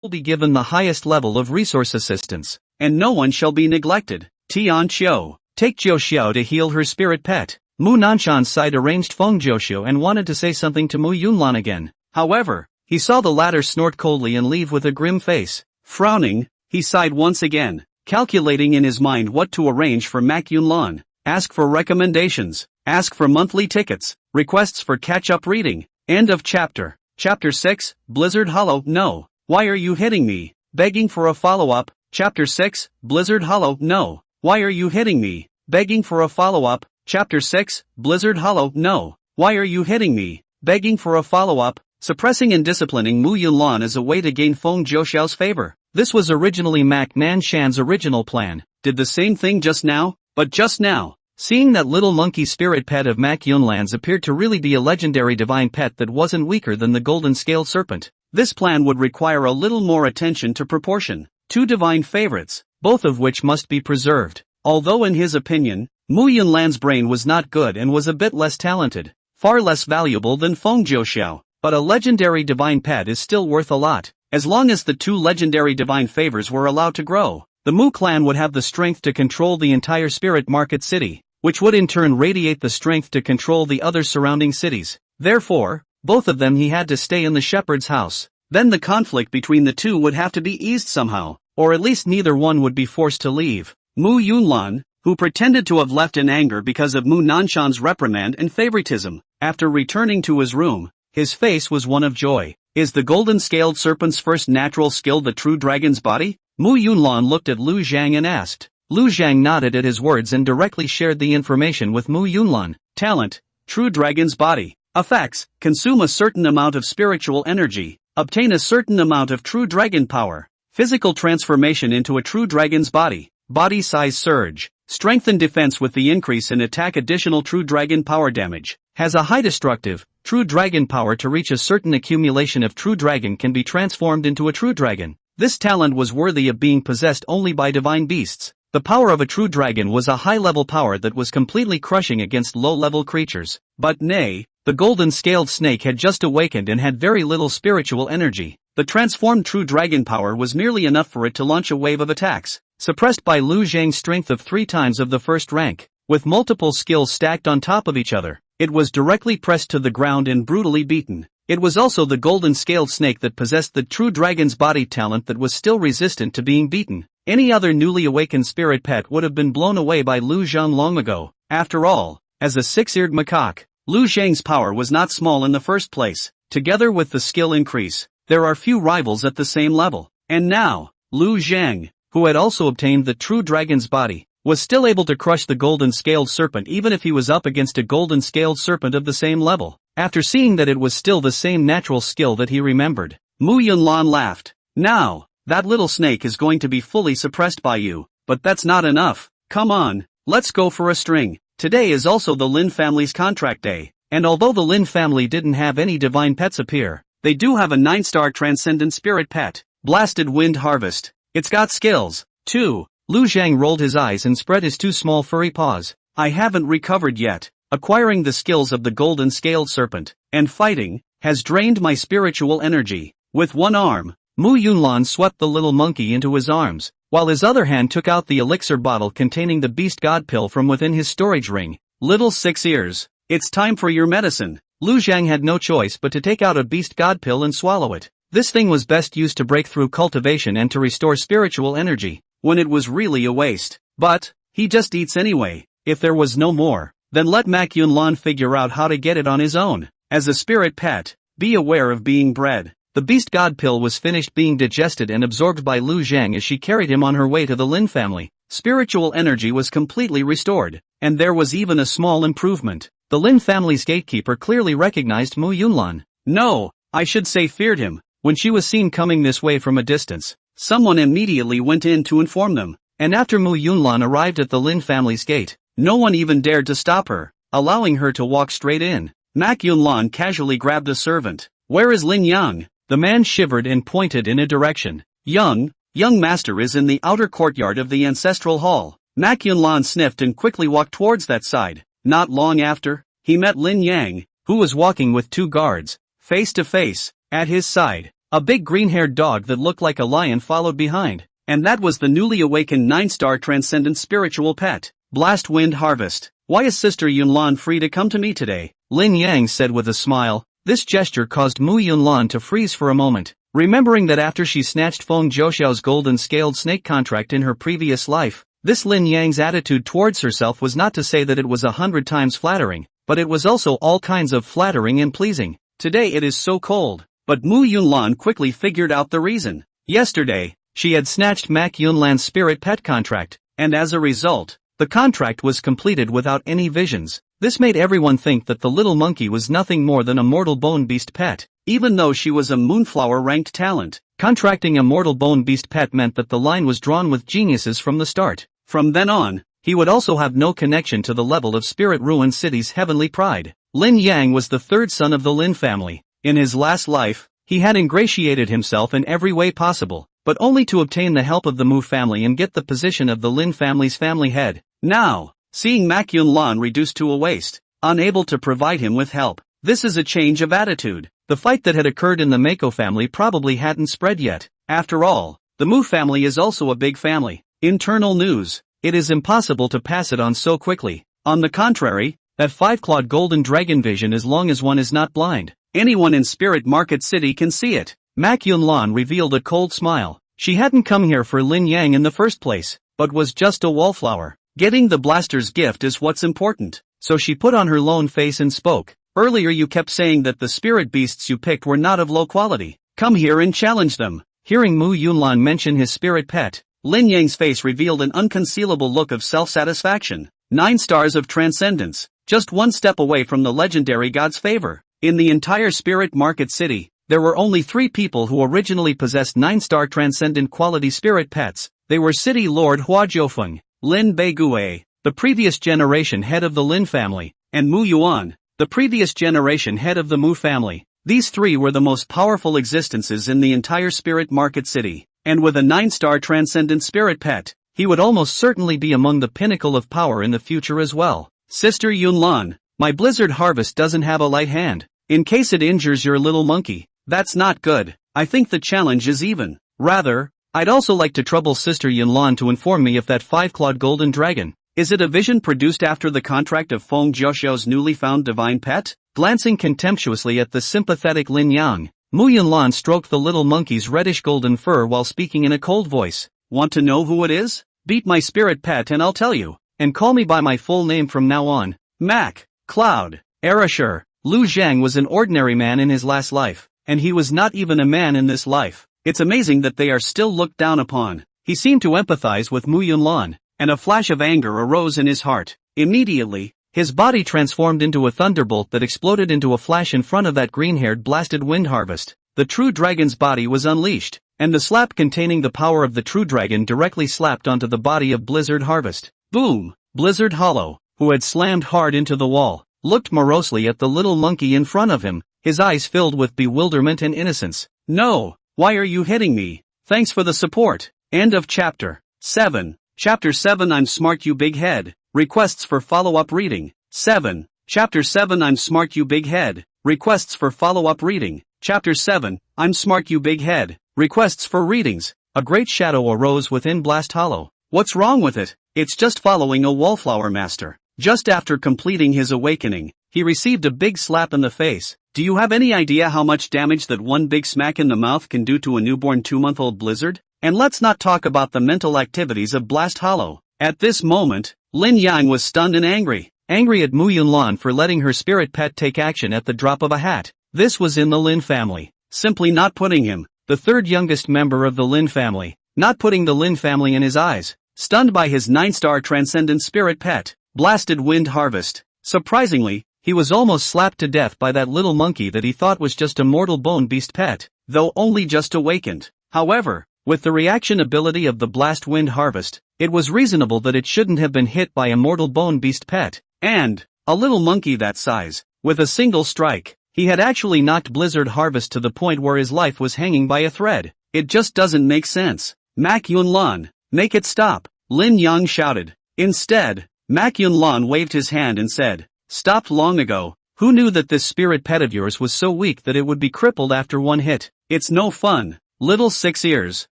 will be given the highest level of resource assistance, and no one shall be neglected. Tian Qiu, take Jiu Xiao to heal her spirit pet. Mu Nanshan's side arranged Feng Jiuxiu and wanted to say something to Mu Yunlan again. However, he saw the latter snort coldly and leave with a grim face. Frowning, he sighed once again, calculating in his mind what to arrange for Mak Yunlan. Ask for recommendations, ask for monthly tickets, requests for catch-up reading. End of chapter. Chapter 6, Blizzard Hollow. No. Why are you hitting me? Begging for a follow-up. Chapter 6, Blizzard Hollow. No. Why are you hitting me? Begging for a follow-up. Chapter 6, Blizzard Hollow. No. Why are you hitting me? Begging for a follow-up. Suppressing and disciplining Mu Yunlan is a way to gain Feng Jiuxiao's favor. This was originally Mak Nanshan's original plan. Did the same thing just now, but just now. Seeing that little monkey spirit pet of Mak Yunlan's appeared to really be a legendary divine pet that wasn't weaker than the golden scaled serpent, this plan would require a little more attention to proportion. Two divine favorites, both of which must be preserved. Although in his opinion, Mu Yunlan's brain was not good and was a bit less talented, far less valuable than Feng Jiuxiao, but a legendary divine pet is still worth a lot. As long as the two legendary divine favors were allowed to grow, the Mu clan would have the strength to control the entire spirit market city, which would in turn radiate the strength to control the other surrounding cities. Therefore, both of them he had to stay in the shepherd's house. Then the conflict between the two would have to be eased somehow, or at least neither one would be forced to leave. Mu Yunlan, who pretended to have left in anger because of Mu Nanshan's reprimand and favoritism, after returning to his room, his face was one of joy. Is the golden scaled serpent's first natural skill the true dragon's body? Mu Yunlan looked at Lu Zhang and asked. Lu Zhang nodded at his words and directly shared the information with Mu Yunlan. Talent, true dragon's body. Effects, consume a certain amount of spiritual energy, obtain a certain amount of true dragon power. Physical transformation into a true dragon's body. Body size surge. Strength and defense with the increase in attack. Additional true dragon power damage. Has a high destructive, true dragon power to reach a certain accumulation of true dragon can be transformed into a true dragon. This talent was worthy of being possessed only by divine beasts. The power of a true dragon was a high-level power that was completely crushing against low-level creatures. But nay, the golden scaled snake had just awakened and had very little spiritual energy. The transformed true dragon power was merely enough for it to launch a wave of attacks, suppressed by Lu Zhang's strength of 3 times of the first rank. With multiple skills stacked on top of each other, it was directly pressed to the ground and brutally beaten. It was also the golden scaled snake that possessed the true dragon's body talent that was still resistant to being beaten. Any other newly awakened spirit pet would have been blown away by Lu Zhang long ago. After all, as a 6-eared macaque, Lu Zhang's power was not small in the first place. Together with the skill increase, there are few rivals at the same level. And now, Lu Zhang, who had also obtained the true dragon's body, was still able to crush the golden scaled serpent even if he was up against a golden scaled serpent of the same level. After seeing that it was still the same natural skill that he remembered, Mu Yunlan laughed. Now, that little snake is going to be fully suppressed by you, but that's not enough. Come on, let's go for a string. Today is also the Lin family's contract day, and although the Lin family didn't have any divine pets appear, they do have a 9-star transcendent spirit pet, Blasted Wind Harvest. It's got skills, too. Lu Zhang rolled his eyes and spread his 2 small furry paws. I haven't recovered yet. Acquiring the skills of the golden scaled serpent, and fighting, has drained my spiritual energy. With one arm, Mu Yunlan swept the little monkey into his arms, while his other hand took out the elixir bottle containing the beast god pill from within his storage ring. Little 6 ears, it's time for your medicine. Lu Zhang had no choice but to take out a beast god pill and swallow it. This thing was best used to break through cultivation and to restore spiritual energy, when it was really a waste. But, he just eats anyway. If there was no more, then let Mak Yunlan figure out how to get it on his own. As a spirit pet, be aware of being bred. The beast god pill was finished being digested and absorbed by Lu Zhang as she carried him on her way to the Lin family. Spiritual energy was completely restored, and there was even a small improvement. The Lin family's gatekeeper clearly recognized Mu Yunlan. No, I should say feared him. When she was seen coming this way from a distance, someone immediately went in to inform them, and after Mu Yunlan arrived at the Lin family's gate, no one even dared to stop her, allowing her to walk straight in. Mak Yunlan casually grabbed a servant. Where is Lin Yang? The man shivered and pointed in a direction. Young master is in the outer courtyard of the ancestral hall. Mak Yunlan sniffed and quickly walked towards that side. Not long after, he met Lin Yang, who was walking with 2 guards, face to face. At his side, A big green-haired dog that looked like a lion followed behind, and that was the newly awakened 9-star transcendent spiritual pet, Blast Wind Harvest. Why is Sister Yunlan free to come to me today? Lin Yang said with a smile. This gesture caused Mu Yunlan to freeze for a moment, remembering that after she snatched Feng Zhouxiao's golden scaled snake contract in her previous life, this Lin Yang's attitude towards herself was not to say that it was 100 times flattering, but it was also all kinds of flattering and pleasing. Today it is so cold. But Mu Yunlan quickly figured out the reason. Yesterday, she had snatched Mak Yunlan's spirit pet contract, and as a result, the contract was completed without any visions. This made everyone think that the little monkey was nothing more than a mortal bone beast pet, even though she was a Moonflower-ranked talent. Contracting a mortal bone beast pet meant that the line was drawn with geniuses from the start. From then on, he would also have no connection to the level of Spirit Ruin City's heavenly pride. Lin Yang was the third son of the Lin family. In his last life, he had ingratiated himself in every way possible, but only to obtain the help of the Mu family and get the position of the Lin family's family head. Now, seeing Mak Yunlan reduced to a waste, unable to provide him with help, this is a change of attitude. The fight that had occurred in the Mako family probably hadn't spread yet. After all, the Mu family is also a big family. Internal news. It is impossible to pass it on so quickly. On the contrary, that 5-clawed golden dragon vision as long as one is not blind. Anyone in Spirit Market City can see it. Mak Yunlan revealed a cold smile. She hadn't come here for Lin Yang in the first place, but was just a wallflower. Getting the blaster's gift is what's important. So she put on her lone face and spoke. Earlier you kept saying that the spirit beasts you picked were not of low quality. Come here and challenge them. Hearing Mu Yunlan mention his spirit pet, Lin Yang's face revealed an unconcealable look of self-satisfaction. 9 stars of transcendence, just one step away from the legendary god's favor. In the entire Spirit Market City, there were only 3 people who originally possessed 9-star transcendent quality spirit pets. They were City Lord Hua Jiufeng, Lin Beigui, the previous generation head of the Lin family, and Mu Yuan, the previous generation head of the Mu family. These 3 were the most powerful existences in the entire Spirit Market City, and with a 9-star transcendent spirit pet, he would almost certainly be among the pinnacle of power in the future as well. Sister Yunlan, my blizzard harvest doesn't have a light hand. In case it injures your little monkey, that's not good. I think the challenge is even. Rather, I'd also like to trouble Sister Yunlan to inform me if that 5-clawed golden dragon, is it a vision produced after the contract of Feng Zhouxiao's newly found divine pet? Glancing contemptuously at the sympathetic Lin Yang, Mu Yunlan stroked the little monkey's reddish golden fur while speaking in a cold voice. Want to know who it is? Beat my spirit pet and I'll tell you. And call me by my full name from now on. Mac. Cloud. Erasure. Lu Zhang was an ordinary man in his last life, and he was not even a man in this life. It's amazing that they are still looked down upon. He seemed to empathize with Mu Yunlan, and a flash of anger arose in his heart. Immediately, his body transformed into a thunderbolt that exploded into a flash in front of that green-haired blasted wind harvest. The true dragon's body was unleashed, and the slap containing the power of the true dragon directly slapped onto the body of Blizzard Harvest. Boom! Blizzard Hollow, who had slammed hard into the wall, looked morosely at the little monkey in front of him, his eyes filled with bewilderment and innocence. No, why are you hitting me? Thanks for the support. End of chapter 7. Chapter 7 I'm smart you big head. Requests for follow-up reading. 7. Chapter 7 I'm smart you big head. Requests for follow-up reading. Chapter 7 I'm smart you big head. Requests for readings. A great shadow arose within Blast Hollow. What's wrong with it? It's just following a wallflower master. Just after completing his awakening, he received a big slap in the face. Do you have any idea how much damage that one big smack in the mouth can do to a newborn 2-month-old blizzard? And let's not talk about the mental activities of Blast Hollow. At this moment, Lin Yang was stunned and angry. Angry at Mu Yunlan for letting her spirit pet take action at the drop of a hat. This was in the Lin family. Simply not putting him, the third youngest member of the Lin family, not putting the Lin family in his eyes. Stunned by his 9-star transcendent spirit pet, Blasted Wind Harvest. Surprisingly, he was almost slapped to death by that little monkey that he thought was just a mortal bone beast pet, though only just awakened. However, with the reaction ability of the Blast Wind Harvest, it was reasonable that it shouldn't have been hit by a mortal bone beast pet. And, a little monkey that size, with a single strike, he had actually knocked Blizzard Harvest to the point where his life was hanging by a thread. It just doesn't make sense. Mak Yunlan, make it stop, Lin Yang shouted. Instead, Mak Yunlan waved his hand and said, stopped long ago, Who knew that this spirit pet of yours was so weak that it would be crippled after one hit? It's no fun. Little Six Ears,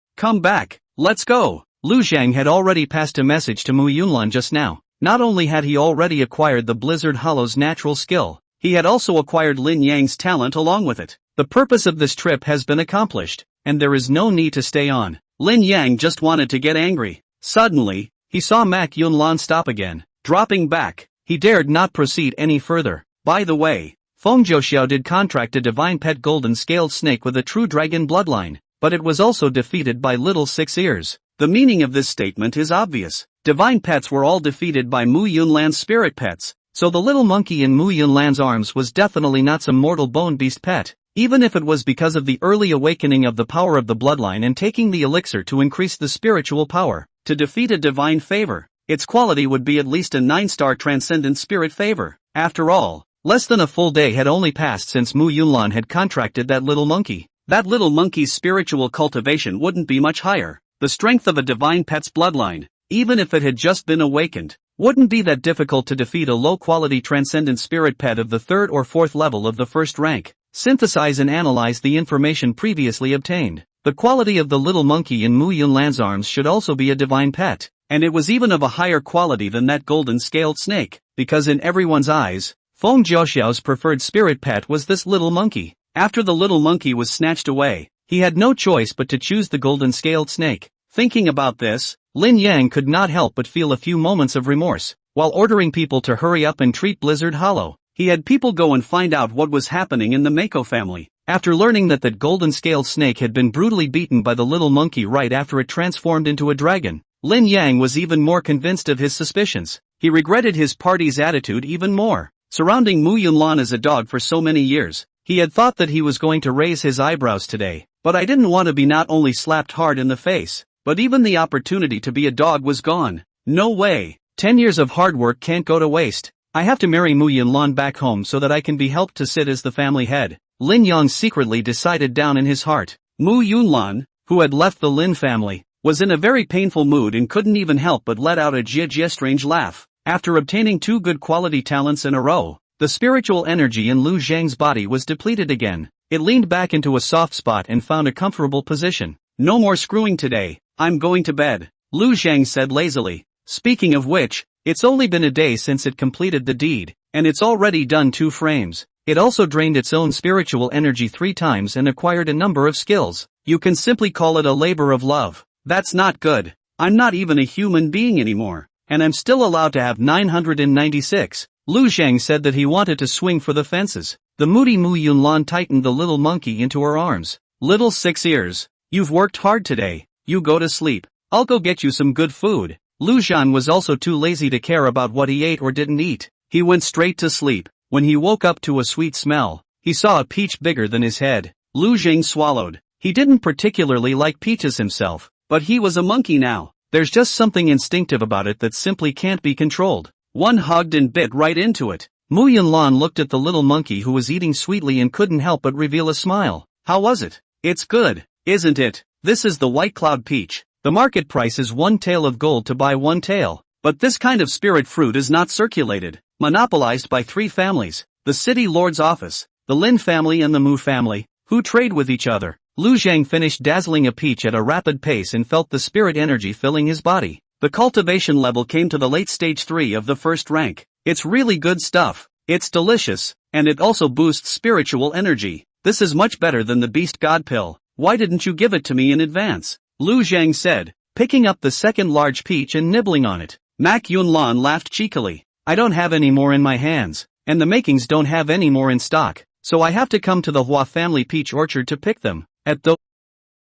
come back, let's go. Lu Zhang had already passed a message to Mu Yunlan just now. Not only had he already acquired the Blizzard Hollow's natural skill, he had also acquired Lin Yang's talent along with it. The purpose of this trip has been accomplished, and there is no need to stay on. Lin Yang just wanted to get angry. Suddenly, he saw Mak Yunlan stop again. Dropping back, he dared not proceed any further. By the way, Feng Zhouxiao did contract a divine pet golden scaled snake with a true dragon bloodline, but it was also defeated by Little Six Ears. The meaning of this statement is obvious. Divine pets were all defeated by Mu Yunlan's spirit pets, so the little monkey in Mu Yunlan's arms was definitely not some mortal bone beast pet, even if it was because of the early awakening of the power of the bloodline and taking the elixir to increase the spiritual power. To defeat a divine favor, its quality would be at least a 9-star transcendent spirit favor. After all, less than a full day had only passed since Mu Yunlan had contracted that little monkey. That little monkey's spiritual cultivation wouldn't be much higher. The strength of a divine pet's bloodline, even if it had just been awakened, wouldn't be that difficult to defeat a low-quality transcendent spirit pet of the 3rd or 4th level of the 1st rank. Synthesize and analyze the information previously obtained. The quality of the little monkey in Mu Yunlan's arms should also be a divine pet, and it was even of a higher quality than that golden scaled snake, because in everyone's eyes, Feng Zhouxiao's preferred spirit pet was this little monkey. After the little monkey was snatched away, he had no choice but to choose the golden scaled snake. Thinking about this, Lin Yang could not help but feel a few moments of remorse. While ordering people to hurry up and treat Blizzard Hollow, he had people go and find out what was happening in the Mako family. After learning that that golden scaled snake had been brutally beaten by the little monkey right after it transformed into a dragon, Lin Yang was even more convinced of his suspicions. He regretted his party's attitude even more. Surrounding Mu Yunlan as a dog for so many years, he had thought that he was going to raise his eyebrows today. But I didn't want to be not only slapped hard in the face, but even the opportunity to be a dog was gone. No way. 10 years of hard work can't go to waste. I have to marry Mu Yunlan back home so that I can be helped to sit as the family head. Lin Yang secretly decided down in his heart. Mu Yunlan, who had left the Lin family, was in a very painful mood and couldn't even help but let out a jia strange laugh. After obtaining 2 good quality talents in a row, the spiritual energy in Lu Zhang's body was depleted again. It leaned back into a soft spot and found a comfortable position. No more screwing today, I'm going to bed, Lu Zhang said lazily. Speaking of which, it's only been a day since it completed the deed, and it's already done 2 frames. It also drained its own spiritual energy 3 times and acquired a number of skills. You can simply call it a labor of love. That's not good. I'm not even a human being anymore, and I'm still allowed to have 996. Lu Zhang said that he wanted to swing for the fences. The moody Mu Yunlan tightened the little monkey into her arms. Little Six Ears, you've worked hard today. You go to sleep. I'll go get you some good food. Lu Zhan was also too lazy to care about what he ate or didn't eat. He went straight to sleep. When he woke up to a sweet smell, he saw a peach bigger than his head. Lu Zhang swallowed. He didn't particularly like peaches himself, but he was a monkey now. There's just something instinctive about it that simply can't be controlled. One hugged and bit right into it. Mu Yunlan looked at the little monkey who was eating sweetly and couldn't help but reveal a smile. How was it? It's good, isn't it? This is the White Cloud Peach. The market price is 1 tael of gold to buy 1 tael. But this kind of spirit fruit is not circulated, monopolized by 3 families, the city lord's office, the Lin family and the Mu family, who trade with each other. Lu Zhang finished dazzling a peach at a rapid pace and felt the spirit energy filling his body. The cultivation level came to the late stage 3 of the 1st rank. It's really good stuff. It's delicious, and it also boosts spiritual energy. This is much better than the Beast God pill. Why didn't you give it to me in advance? Lu Zhang said, picking up the second large peach and nibbling on it. Mak Yunlan laughed cheekily. I don't have any more in my hands, and the makings don't have any more in stock, so I have to come to the Hua family peach orchard to pick them. At the